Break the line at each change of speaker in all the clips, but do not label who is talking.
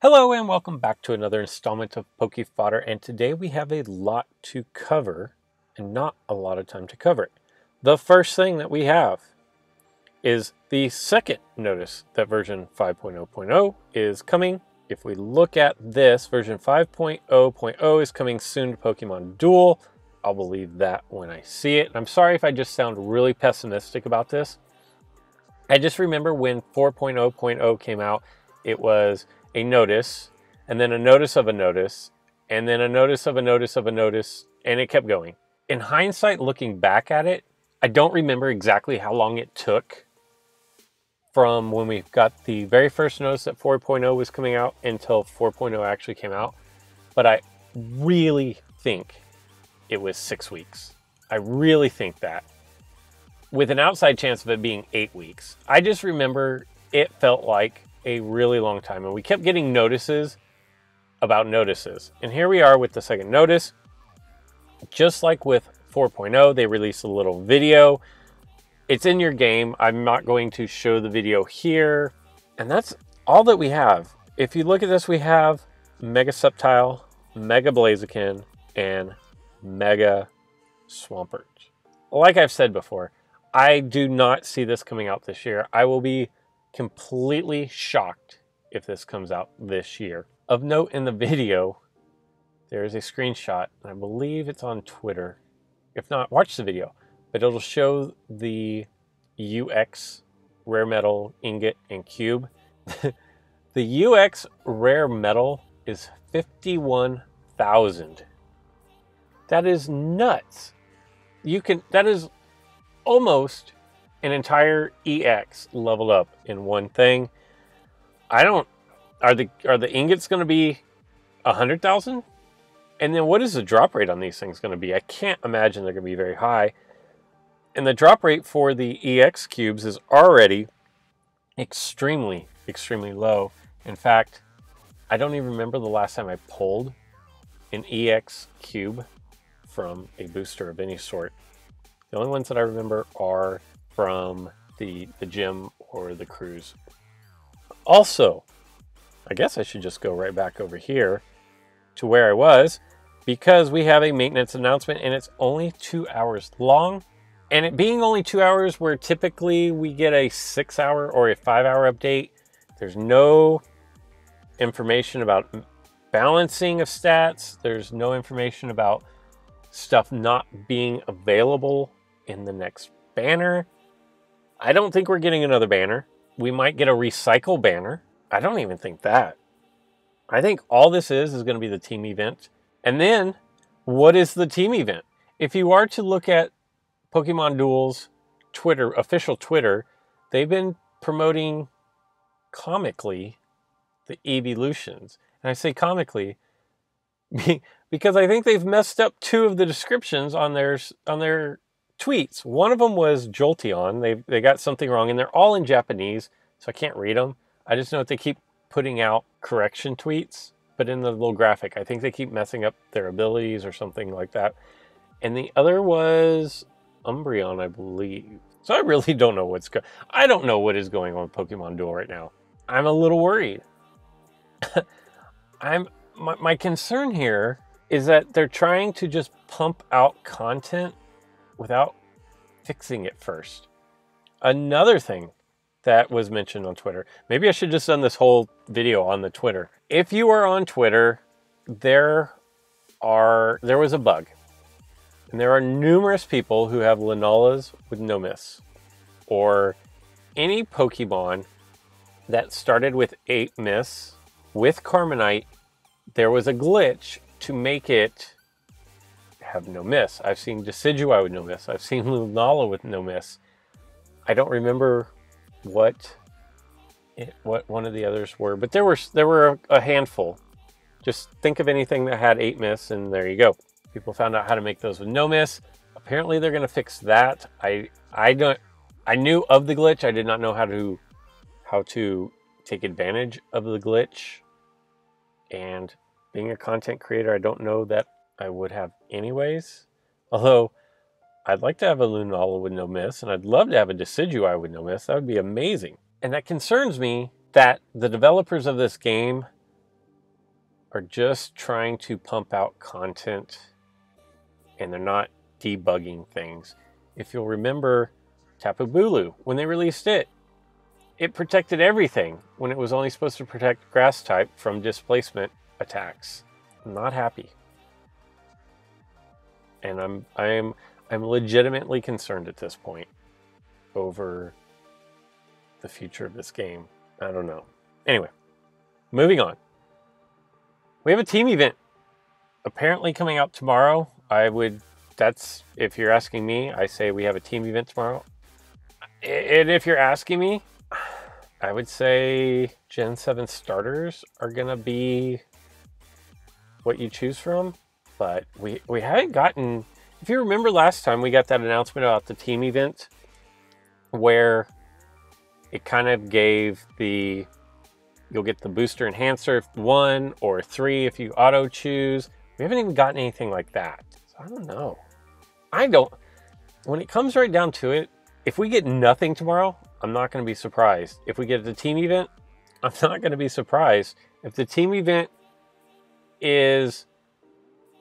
Hello and welcome back to another installment of Poke Fodder, and today we have a lot to cover and not a lot of time to cover it. The first thing that we have is the second notice that version 5.0.0 is coming. If we look at this, version 5.0.0 is coming soon to Pokemon Duel. I'll believe that when I see it. I'm sorry if I just sound really pessimistic about this. I just remember when 4.0.0 came out, it was a notice, and then a notice of a notice, and then a notice of a notice of a notice, and it kept going. In hindsight, looking back at it, I don't remember exactly how long it took from when we got the very first notice that 4.0 was coming out until 4.0 actually came out, but I really think it was 6 weeks. I really think that, with an outside chance of it being 8 weeks. I just remember it felt like a really long time, and we kept getting notices about notices. And here we are with the second notice. Just like with 4.0, they released a little video. It's in your game. I'm not going to show the video here. And that's all that we have. If you look at this, we have Mega Sceptile, Mega Blaziken, and Mega Swampert. Like I've said before, I do not see this coming out this year. I will be completely shocked if this comes out this year. Of note, in the video, there is a screenshot, and I believe it's on Twitter. If not, watch the video. But it'll show the UX rare metal ingot and cube. The UX rare metal is 51,000. That is nuts. That is almost an entire EX leveled up in one thing. Are the ingots going to be 100,000? And then what is the drop rate on these things going to be? I can't imagine they're going to be very high. And the drop rate for the EX cubes is already extremely, extremely low. In fact, I don't even remember the last time I pulled an EX cube from a booster of any sort. The only ones that I remember are from the gym or the cruise. Also, I guess I should just go right back over here to where I was, because we have a maintenance announcement, and it's only 2 hours long. And it being only 2 hours, where typically we get a 6 hour or a 5 hour update, there's no information about balancing of stats. There's no information about stuff not being available in the next banner. I don't think we're getting another banner. We might get a recycle banner. I don't even think that. I think all this is going to be the team event. And then, what is the team event? If you are to look at Pokemon Duel's Twitter, official Twitter, they've been promoting comically the evolutions. And I say comically because I think they've messed up 2 of the descriptions on their tweets. One of them was Jolteon. They got something wrong, and they're all in Japanese, so I can't read them. I just know that they keep putting out correction tweets, but in the little graphic, I think they keep messing up their abilities or something like that. And the other was Umbreon, I believe. So I really don't know I don't know what is going on with Pokemon Duel right now. I'm a little worried. My concern here is that they're trying to just pump out content without fixing it first. Another thing that was mentioned on Twitter, maybe I should just done this whole video on the Twitter. If you are on Twitter, there was a bug. And there are numerous people who have Lunalas with no miss, or any Pokemon that started with 8 miss with Carmenite. There was a glitch to make it have no miss. I've seen Decidueye with no miss. I've seen Lunala with no miss. I don't remember what one of the others were, but there were a handful. Just think of anything that had 8 miss, and there you go. People found out how to make those with no miss. Apparently they're going to fix that. I knew of the glitch. I did not know how to take advantage of the glitch. And being a content creator, I don't know that I would have anyways. Although I'd like to have a Lunala with no miss, and I'd love to have a Decidueye with no miss. That would be amazing. And that concerns me that the developers of this game are just trying to pump out content and they're not debugging things. If you'll remember Tapu Bulu, when they released it, it protected everything when it was only supposed to protect grass type from displacement attacks. I'm not happy. And I'm legitimately concerned at this point over the future of this game. I don't know. Anyway, moving on. We have a team event apparently coming out tomorrow. That's, if you're asking me, I say we have a team event tomorrow. And if you're asking me, I would say Gen 7 starters are going to be what you choose from. But we haven't gotten... If you remember last time, we got that announcement about the team event where it kind of gave the... You'll get the booster enhancer if 1 or 3 if you auto choose. We haven't even gotten anything like that. So I don't know. When it comes right down to it, if we get nothing tomorrow, I'm not going to be surprised. If we get the team event, I'm not going to be surprised. If the team event is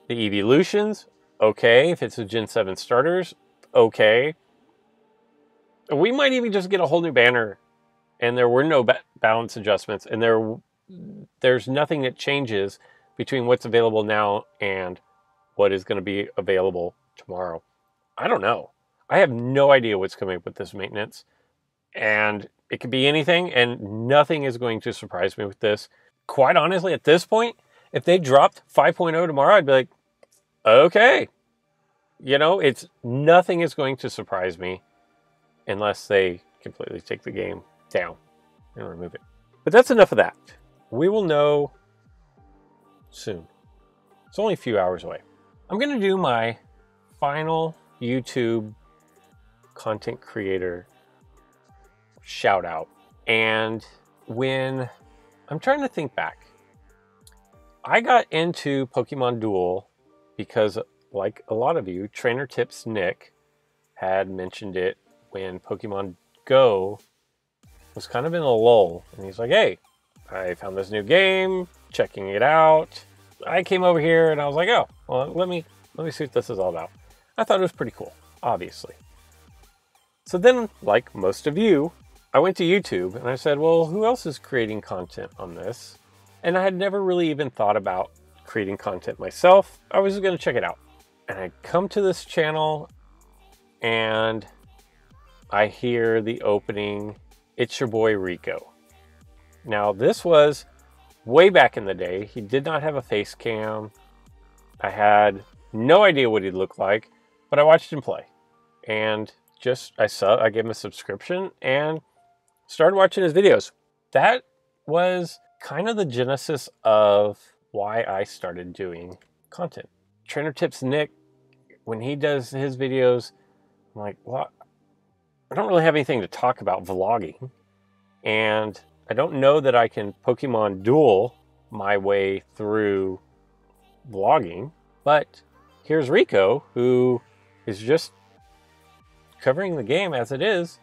the evolutions, okay. If it's the Gen 7 starters, okay. We might even just get a whole new banner and there were no balance adjustments and there's nothing that changes between what's available now and what is going to be available tomorrow. I don't know. I have no idea what's coming up with this maintenance. And it could be anything, and nothing is going to surprise me with this. Quite honestly, at this point, if they dropped 5.0 tomorrow, I'd be like, okay. You know, nothing is going to surprise me unless they completely take the game down and remove it. But that's enough of that. We will know soon. It's only a few hours away. I'm going to do my final YouTube content creator shout out. And when I'm trying to think back, I got into Pokemon Duel because, like a lot of you, Trainer Tips Nick had mentioned it when Pokemon Go was kind of in a lull. And he's like, hey, I found this new game, checking it out. I came over here and I was like, oh, well, let me see what this is all about. I thought it was pretty cool, obviously. So then, like most of you, I went to YouTube and I said, well, who else is creating content on this? And I had never really even thought about creating content myself. I was going to check it out. And I come to this channel and I hear the opening, it's your boy Rico. Now, this was way back in the day. He did not have a face cam. I had no idea what he'd look like, but I watched him play. And I gave him a subscription and started watching his videos. That was kind of the genesis of why I started doing content. Trainer Tips Nick, when he does his videos, I'm like, well, I don't really have anything to talk about vlogging. And I don't know that I can Pokemon Duel my way through vlogging. But here's Rico, who is just covering the game as it is.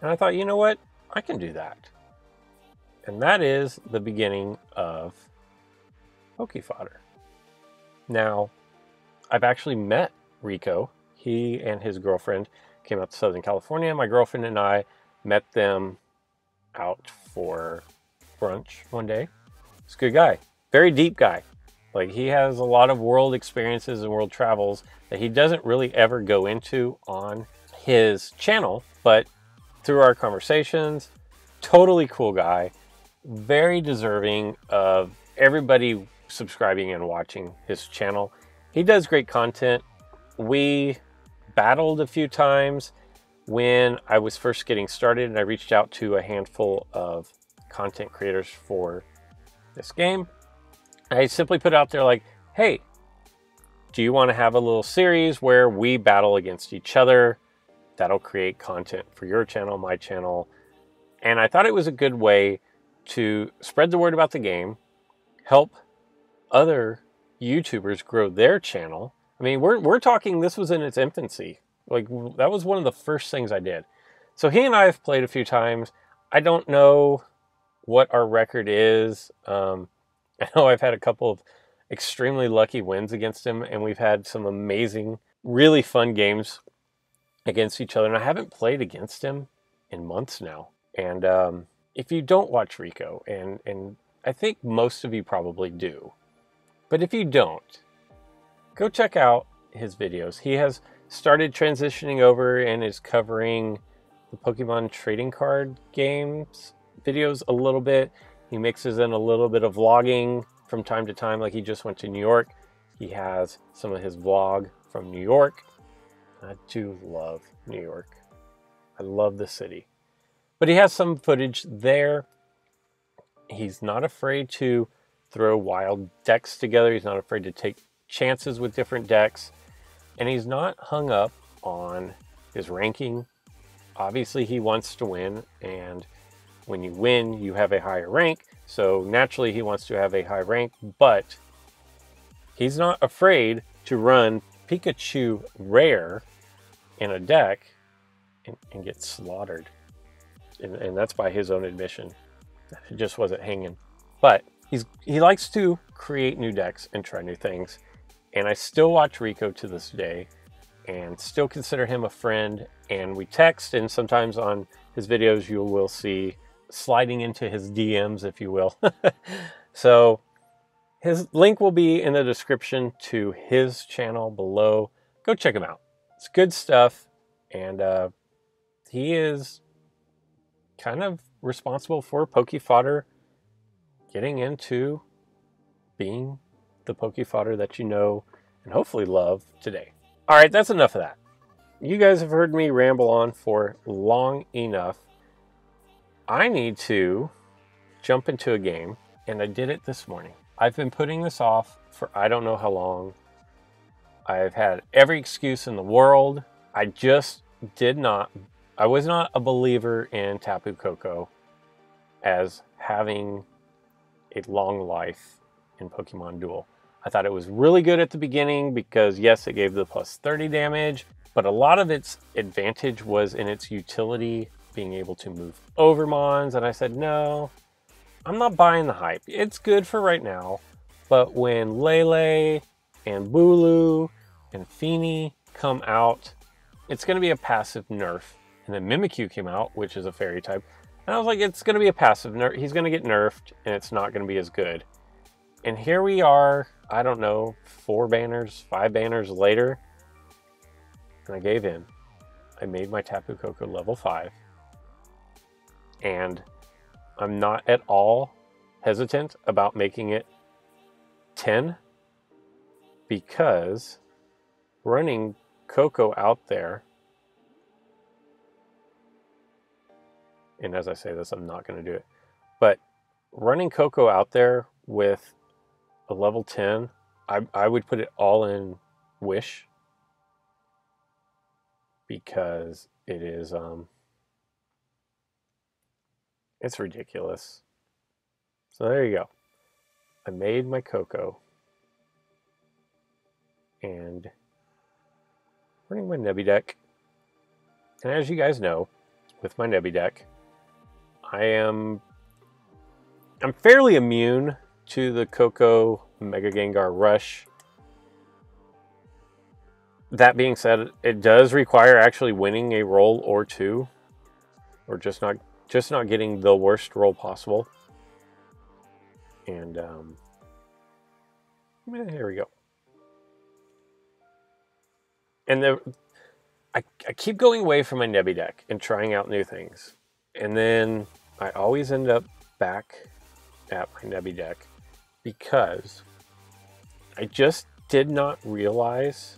And I thought, you know what? I can do that. And that is the beginning of Pokefodder. Now, I've actually met Rico. He and his girlfriend came out to Southern California. My girlfriend and I met them out for brunch one day. He's a good guy. Very deep guy. Like, he has a lot of world experiences and world travels that he doesn't really ever go into on his channel, but through our conversations, totally cool guy, very deserving of everybody subscribing and watching his channel. He does great content. We battled a few times when I was first getting started, and I reached out to a handful of content creators for this game. I simply put out there like, hey, do you want to have a little series where we battle against each other? That'll create content for your channel, my channel. And I thought it was a good way to spread the word about the game, help other YouTubers grow their channel. I mean, we're talking, this was in its infancy. Like, that was one of the first things I did. So he and I have played a few times. I don't know what our record is. I know I've had a couple of extremely lucky wins against him, and we've had some amazing, really fun games against each other. And I haven't played against him in months now. And if you don't watch Rico, and I think most of you probably do, but if you don't, go check out his videos. He has started transitioning over and is covering the Pokemon trading card games videos a little bit. He mixes in a little bit of vlogging from time to time, like he just went to New York. He has some of his vlog from New York. I do love New York. I love the city. But he has some footage there. He's not afraid to throw wild decks together. He's not afraid to take chances with different decks. And he's not hung up on his ranking. Obviously, he wants to win, and when you win, you have a higher rank. So naturally, he wants to have a high rank, but he's not afraid to run Pikachu Rare in a deck and get slaughtered. And that's by his own admission. It just wasn't hanging. But he likes to create new decks and try new things. And I still watch Rico to this day and still consider him a friend. And we text, and sometimes on his videos you will see sliding into his DMs, if you will. So his link will be in the description to his channel below. Go check him out. It's good stuff. And he is kind of responsible for Pokefodder getting into being the Pokefodder that you know and hopefully love today. All right, that's enough of that. You guys have heard me ramble on for long enough. I need to jump into a game, and I did it this morning. I've been putting this off for I don't know how long. I've had every excuse in the world. I was not a believer in Tapu Koko as having a long life in Pokemon Duel. I thought it was really good at the beginning because, yes, it gave the plus 30 damage, but a lot of its advantage was in its utility, being able to move over Mons, and I said, no, I'm not buying the hype. It's good for right now, but when Lele and Bulu and Feeny come out, it's going to be a passive nerf. And then Mimikyu came out, which is a fairy type, and I was like, it's going to be a passive nerf. He's going to get nerfed, and it's not going to be as good. And here we are, I don't know, 5 banners later, and I gave in. I made my Tapu Koko level 5. And I'm not at all hesitant about making it 10 because running Koko out there, and as I say this, I'm not going to do it, but running Koko out there with a level 10, I would put it all in Wish because it is it's ridiculous. So there you go. I made my Koko and running my Nebby deck. And as you guys know, with my Nebby deck, I'm fairly immune to the Koko Mega Gengar Rush. That being said, it does require actually winning a roll or two, or just not getting the worst roll possible. And here we go. And I keep going away from my Nebby deck and trying out new things, and then I always end up back at my Nebby deck because I just did not realize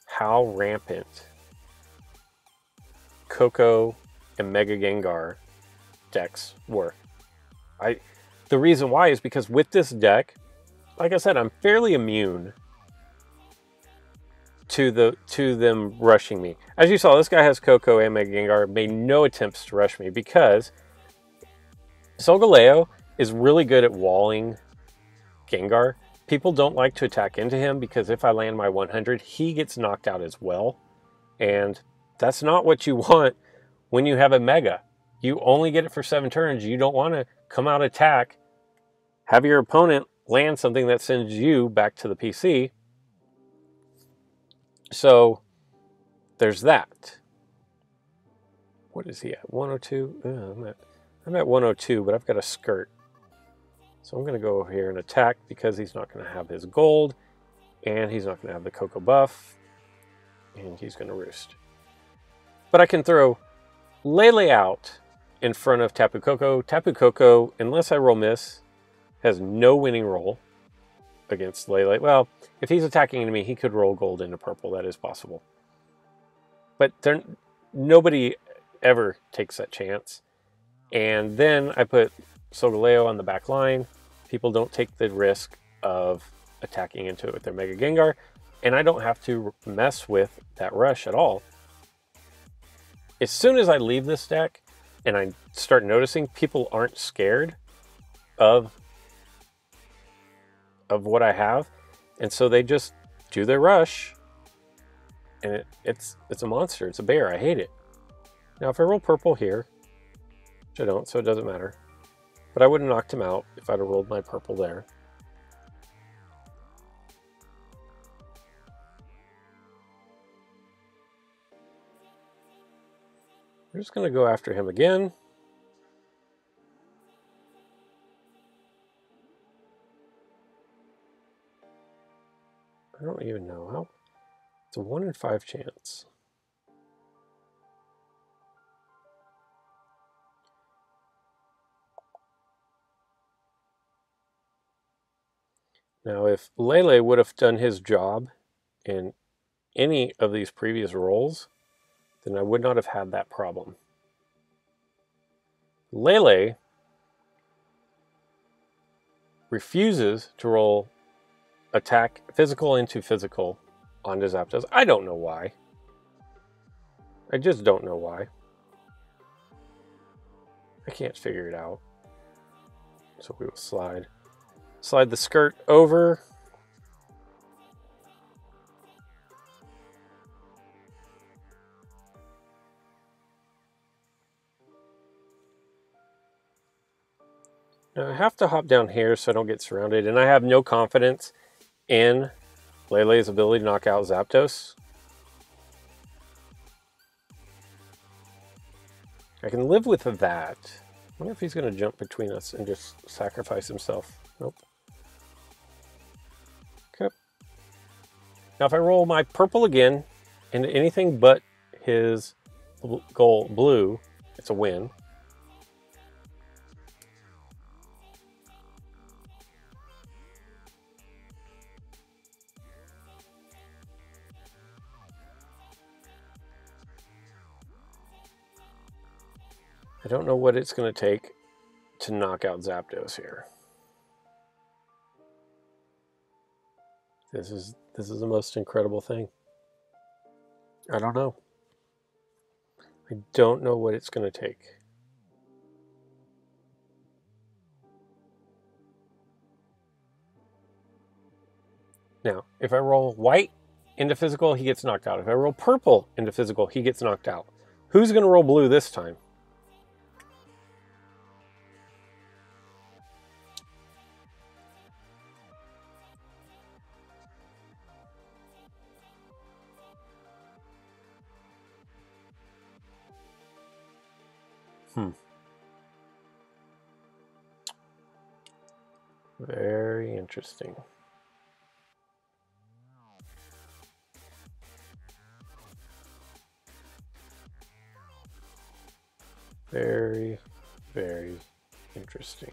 how rampant Koko and Mega Gengar decks were. The reason why is because with this deck, like I said, I'm fairly immune to them rushing me. As you saw, this guy has Koko and Mega Gengar, made no attempts to rush me because Solgaleo is really good at walling Gengar. People don't like to attack into him because if I land my 100, he gets knocked out as well. And that's not what you want when you have a Mega. You only get it for 7 turns. You don't want to come out attack have your opponent land something that sends you back to the PC. So there's that. What is he at? 102? I'm at 102, but I've got a skirt. So I'm going to go over here and attack because he's not going to have his gold, and he's not going to have the Cocoa buff, and he's going to roost. But I can throw Lele out in front of Tapu Koko. Tapu Koko, unless I roll miss, has no winning roll against Lele. Well, if he's attacking me, he could roll gold into purple. That is possible. But nobody ever takes that chance. And then I put Solgaleo on the back line. People don't take the risk of attacking into it with their Mega Gengar. And I don't have to mess with that rush at all. As soon as I leave this deck and I start noticing people aren't scared of what I have, and so they just do their rush, and it's a monster. It's a bear. I hate it. Now, if I roll purple here, which I don't, so it doesn't matter, but I would have knocked him out if I'd have rolled my purple there. We're just going to go after him again. I don't even know how. It's a 1 in 5 chance. Now, if Lele would have done his job in any of these previous rolls, then I would not have had that problem. Lele refuses to roll attack physical into physical onto Zapdos. I don't know why. I just don't know why. I can't figure it out. So we will slide the skirt over. Now I have to hop down here so I don't get surrounded, and I have no confidence in Lele's ability to knock out Zapdos. I can live with that. I wonder if he's going to jump between us and just sacrifice himself. Nope. Okay. Now if I roll my purple again into anything but his gold blue, it's a win. I don't know what it's going to take to knock out Zapdos here. This is the most incredible thing. I don't know. I don't know what it's going to take. Now, if I roll white into physical, he gets knocked out. If I roll purple into physical, he gets knocked out. Who's going to roll blue this time? Very interesting. Very, very interesting.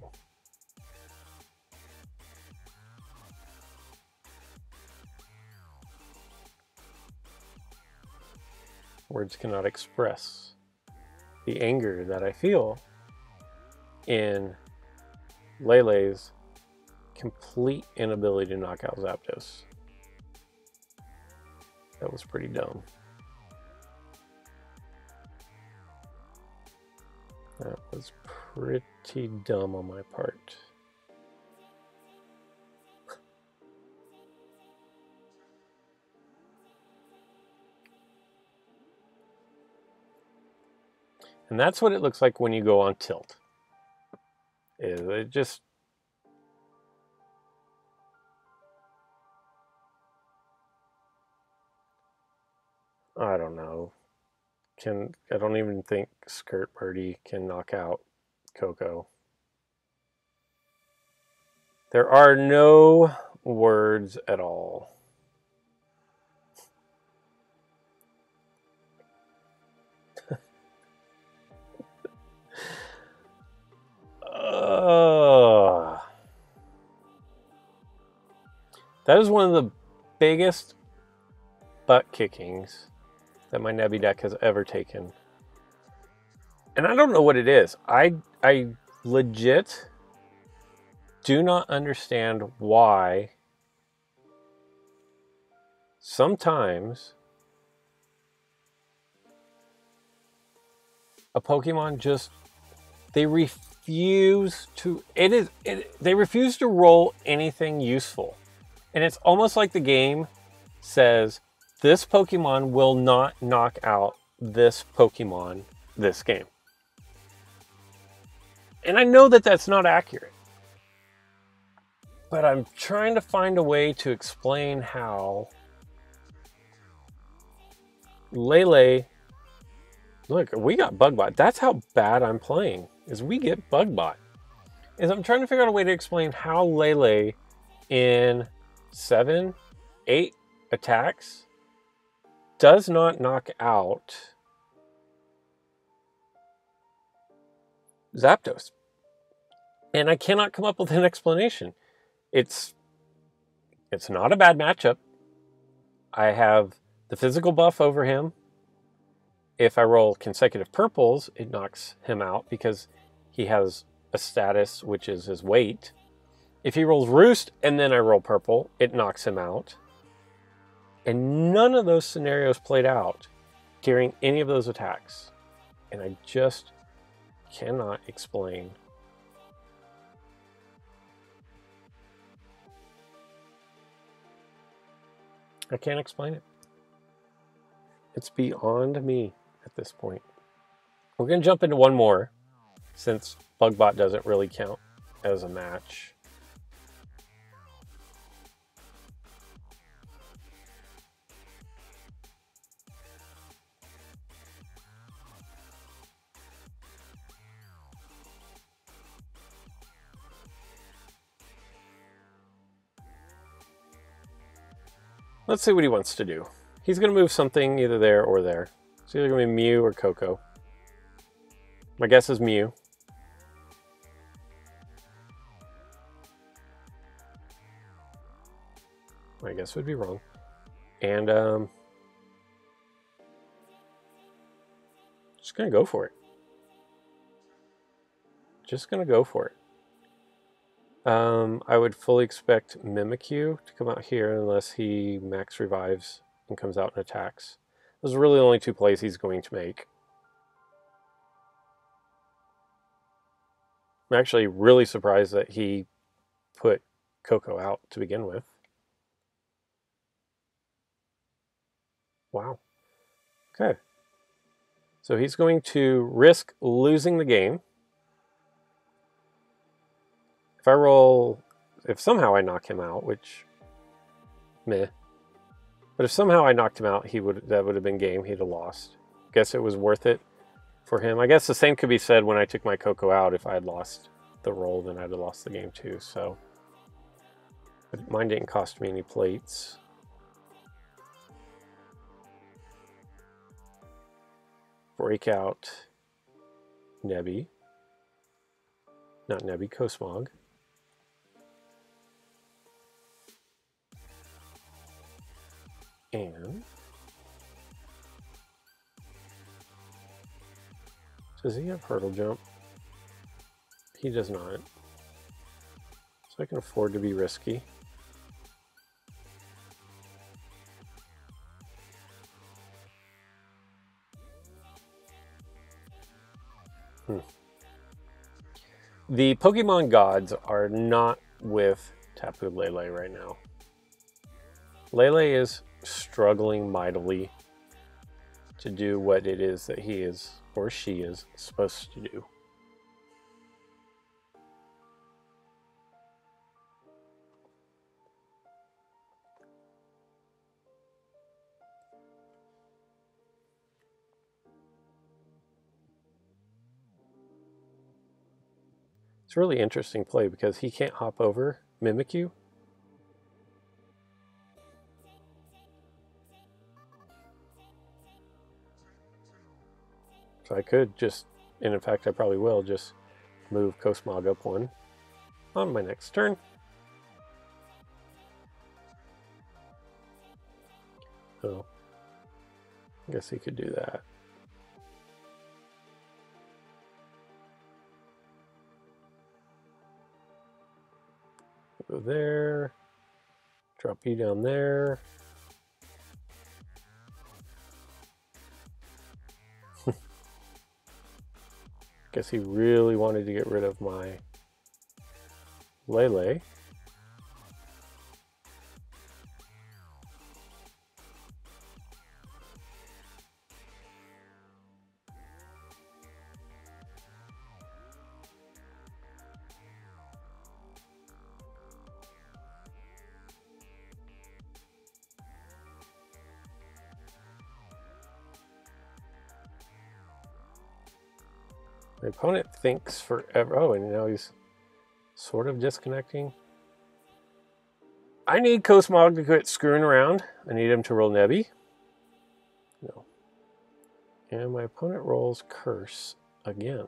Words cannot express the anger that I feel in Lele's complete inability to knock out Zapdos. That was pretty dumb. That was pretty dumb on my part. And that's what it looks like when you go on tilt. It just I don't know. I don't even think Skirt Birdie can knock out Coco. There are no words at all. That is one of the biggest butt kickings that my Nebby deck has ever taken. And I don't know what it is. I legit do not understand why sometimes a Pokemon just they refuse to they refuse to roll anything useful. And it's almost like the game says this Pokemon will not knock out this Pokemon this game. And I know that that's not accurate. But I'm trying to find a way to explain how Lele... Look, we got Bugbot. That's how bad I'm playing, is we get Bugbot. I'm trying to figure out a way to explain how Lele in 7, 8 attacks does not knock out Zapdos. And I cannot come up with an explanation. It's not a bad matchup. I have the physical buff over him. If I roll consecutive purples, it knocks him out because he has a status, which is his weight. If he rolls Roost and then I roll purple, it knocks him out. And none of those scenarios played out during any of those attacks. And I just cannot explain. I can't explain it. It's beyond me at this point. We're going to jump into one more, since Bugbot doesn't really count as a match. Let's see what he wants to do. He's going to move something either there or there. It's either going to be Mew or Coco. My guess is Mew. My guess would be wrong. And just going to go for it. Just going to go for it. I would fully expect Mimikyu to come out here unless he max revives and comes out and attacks. Those are really the only two plays he's going to make. I'm actually really surprised that he put Coco out to begin with. Wow. Okay. So he's going to risk losing the game. If somehow I knock him out, which, meh. But if somehow I knocked him out, that would have been game. He'd have lost. Guess it was worth it for him. I guess the same could be said when I took my Coco out. If I had lost the roll, then I'd have lost the game too. So, but mine didn't cost me any plates. Breakout Nebby. Not Nebby, Cosmog. And does he have Hurdle Jump? He does not. So I can afford to be risky. The Pokemon gods are not with Tapu Lele right now. Lele is struggling mightily to do what it is that he is, or she is, supposed to do. It's a really interesting play because he can't hop over Mimikyu. So I could just, and in fact I probably will, just move Cosmog up one on my next turn. Oh, I guess he could do that. Go there, drop you down there. Guess he really wanted to get rid of my Lele. My opponent thinks forever. Oh, and now he's sort of disconnecting. I need Cosmog to quit screwing around. I need him to roll Nebby. No. And my opponent rolls Curse again.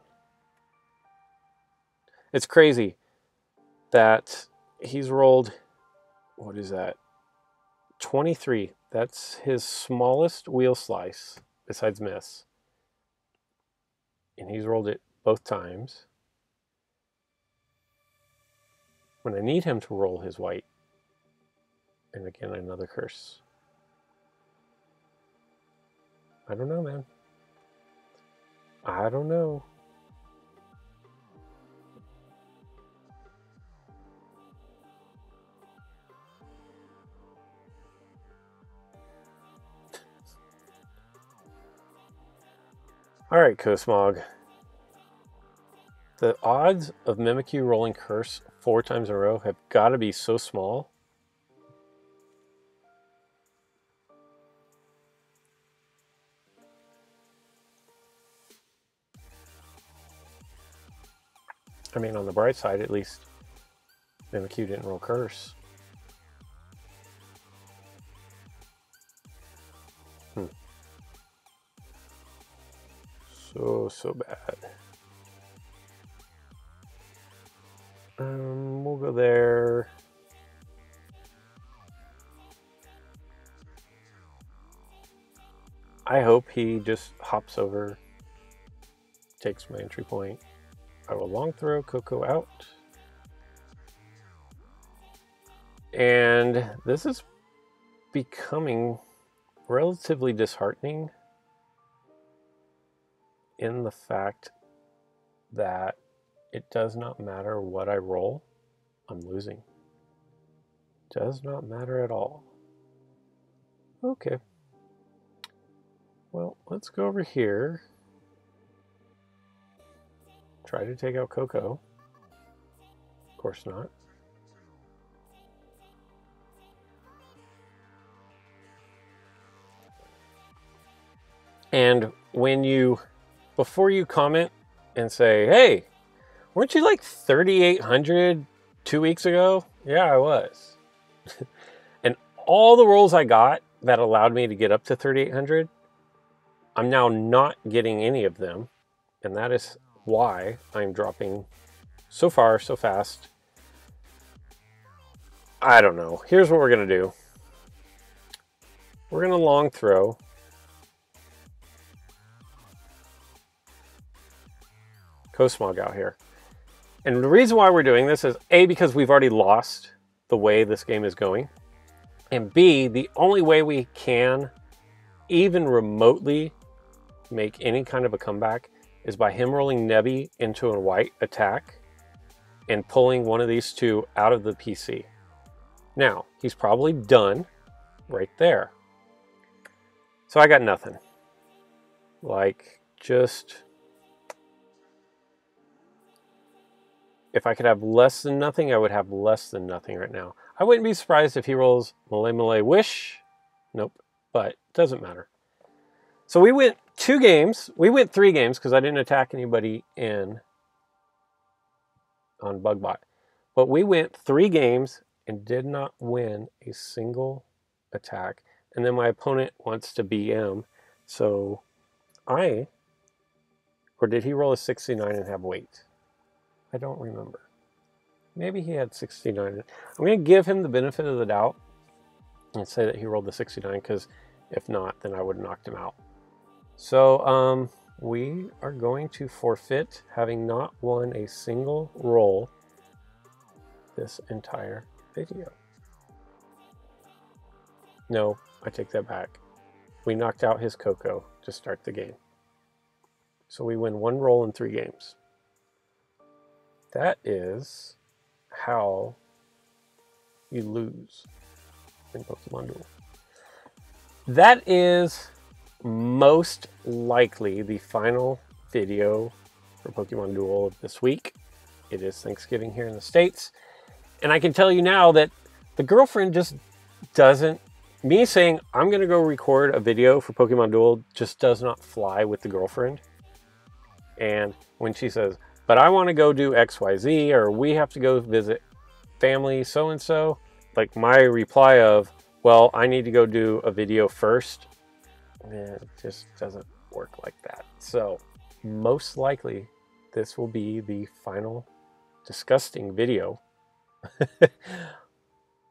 It's crazy that he's rolled, what is that? 23. That's his smallest wheel slice besides miss. And he's rolled it both times. When I need him to roll his white. And again, another curse. I don't know, man. I don't know. All right, Cosmog. The odds of Mimikyu rolling Curse 4 times in a row have got to be so small. I mean, on the bright side, at least Mimikyu didn't roll Curse. So bad. We'll go there. I hope he just hops over, takes my entry point. I will long throw Coco out. And this is becoming relatively disheartening in the fact that it does not matter what I roll, I'm losing. Does not matter at all. Okay. Well, let's go over here. Try to take out Coco. Of course not. And when you, before you comment and say, hey, weren't you like 3,800 2 weeks ago? Yeah, I was. And all the rolls I got that allowed me to get up to 3,800, I'm now not getting any of them. And that is why I'm dropping so far, so fast. I don't know. Here's what we're going to do. We're going to long throw. Cosmog out here. And the reason why we're doing this is A, because we've already lost the way this game is going. And B, the only way we can even remotely make any kind of a comeback is by him rolling Nebby into a white attack and pulling one of these two out of the PC. Now, he's probably done right there. So I got nothing. Like, just... if I could have less than nothing, I would have less than nothing right now. I wouldn't be surprised if he rolls Malay Wish. Nope, but doesn't matter. So we went 2 games. We went 3 games because I didn't attack anybody in on BugBot. But we went 3 games and did not win a single attack. And then my opponent wants to BM. So or did he roll a 69 and have weight? I don't remember. Maybe he had 69. I'm going to give him the benefit of the doubt and say that he rolled the 69, because if not, then I would have knocked him out. So we are going to forfeit, having not won a single roll this entire video. No, I take that back. We knocked out his Coco to start the game. So we win 1 roll in 3 games. That is how you lose in Pokemon Duel. That is most likely the final video for Pokemon Duel of this week. It is Thanksgiving here in the States. And I can tell you now that the girlfriend just doesn't... Me saying I'm going to go record a video for Pokemon Duel just does not fly with the girlfriend. And when she says, but I want to go do XYZ, or we have to go visit family so-and-so, like my reply of, well, I need to go do a video first, it just doesn't work like that. So most likely this will be the final disgusting video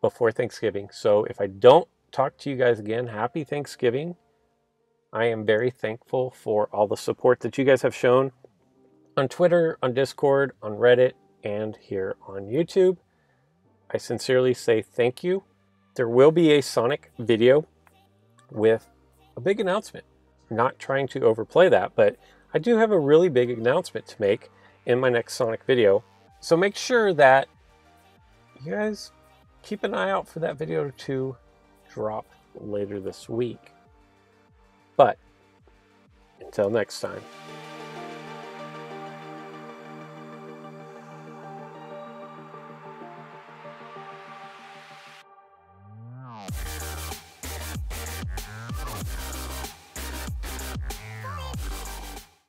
before Thanksgiving. So if I don't talk to you guys again, happy Thanksgiving. I am very thankful for all the support that you guys have shown on Twitter, on Discord, on Reddit, and here on YouTube. I sincerely say thank you. There will be a Sonic video with a big announcement. Not trying to overplay that, but I do have a really big announcement to make in my next Sonic video. So make sure that you guys keep an eye out for that video to drop later this week. But until next time.